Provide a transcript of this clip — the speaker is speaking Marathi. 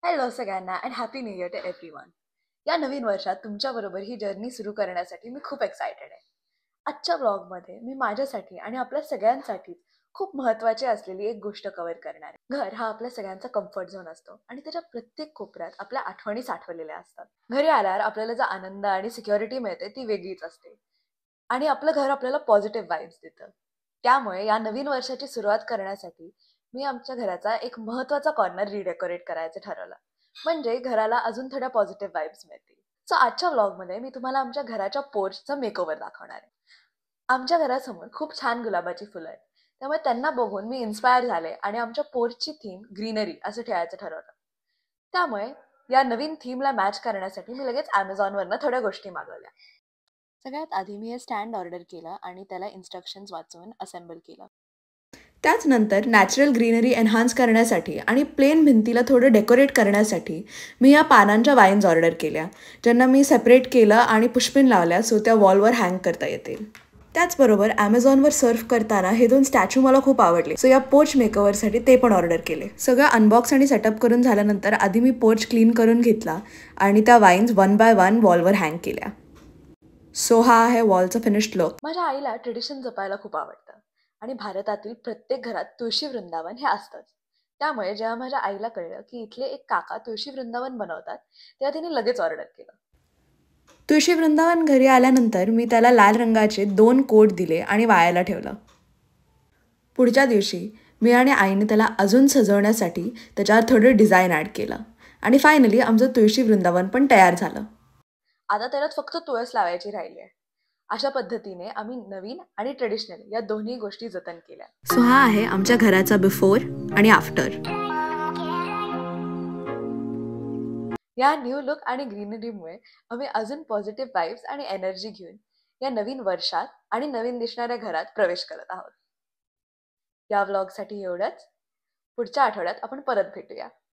हॅलो सगळ्यांना and happy new year to everyone. या नवीन वर्षात तुमच्याबरोबर ही जर्नी सुरू करण्यासाठी मी खूप एक्सायटेड आहे. आजच्या व्लॉगमध्ये मी माझ्यासाठी आणि आपल्या सगळ्यांसाठी खूप महत्त्वाची असलेली एक गोष्ट कव्हर करणार आहे. घर हा आपल्या सगळ्यांचा कम्फर्ट झोन असतो आणि त्याच्या प्रत्येक कोपऱ्यात आपल्या आठवणी साठवलेल्या असतात. घरी आल्यावर आपल्याला जो आनंद आणि सिक्युरिटी मिळते ती वेगळीच असते आणि आपलं घर आपल्याला पॉझिटिव्ह वाईब्स देतं. त्यामुळे या नवीन वर्षाची सुरुवात करण्यासाठी मी आमच्या घराचा एक महत्त्वाचा कॉर्नर रिडेकोरेट करायचं ठरवलं. म्हणजे घराला अजून थोड्या पॉझिटिव्ह वाईब्स मिळतील. सो आजच्या व्लॉगमध्ये मी तुम्हाला आमच्या घराच्या पोर्चचं मेकओव्हर दाखवणार आहे. आमच्या घरासमोर खूप छान गुलाबाची फुलं आहेत. त्यामुळे त्यांना बघून मी इन्स्पायर झाले आणि आमच्या पोर्चची थीम ग्रीनरी असं ठेवायचं ठरवलं. त्यामुळे या नवीन थीमला मॅच करण्यासाठी मी लगेच Amazonवरनं थोड्या गोष्टी मागवल्या. सगळ्यात आधी मी हे स्टँड ऑर्डर केलं आणि त्याला इन्स्ट्रक्शन्स वाचून असेंबल केलं. त्याच नंतर नॅचरल ग्रीनरी एन्हान्स करण्यासाठी आणि प्लेन भिंतीला थोडं डेकोरेट करण्यासाठी मी या पानांच्या वाईन्स ऑर्डर केल्या, ज्यांना मी सेपरेट केलं आणि पुष्पिन लावल्या सो त्या वॉलवर हँग करता येतील. त्याचबरोबर ॲमेझॉनवर सर्फ करताना हे 2 स्टॅच्यू मला खूप आवडले, सो या पोर्च मेकओव्हरसाठी ते पण ऑर्डर केले. सगळं अनबॉक्स आणि सेटअप करून झाल्यानंतर आधी मी पोर्च क्लीन करून घेतला आणि त्या वाईन्स 1 बाय 1 वॉलवर हँग केल्या. सो हा आहे वॉलचा फिनिश्ड लुक. माझ्या आईला ट्रेडिशन जपायला खूप आवडतं आणि भारतातील प्रत्येक घरात तुळशी वृंदावन हे असतंच. त्यामुळे जेव्हा माझ्या आईला कळलं की इथले एक काका तुळशी वृंदावन बनवतात, तेव्हा तिने लगेच ऑर्डर केलं. तुळशी वृंदावन घरी आल्यानंतर मी त्याला लाल रंगाचे 2 कोट दिले आणि वाळायला ठेवलं. पुढच्या दिवशी मी आणि आईने त्याला अजून सजवण्यासाठी त्याच्यावर थोडं डिझाईन ॲड केलं आणि फायनली आमचं तुळशी वृंदावन पण तयार झालं. आता त्याच्यात फक्त तुळस लावायची राहिली आहे. अशा पद्धतीने आम्ही नवीन आणि ट्रेडिशनल या दोन्ही गोष्टी जतन केल्या. सो हा आहे आमच्या घराचा बिफोर आणि आफ्टर. या न्यू लुक आणि ग्रीनरीमुळे आम्ही अजून पॉझिटिव्ह वाईब्स आणि एनर्जी घेऊन या नवीन वर्षात आणि नवीन दिसणाऱ्या घरात प्रवेश करत आहोत. या व्लॉगसाठी एवढंच. पुढच्या आठवड्यात आपण परत भेटूया.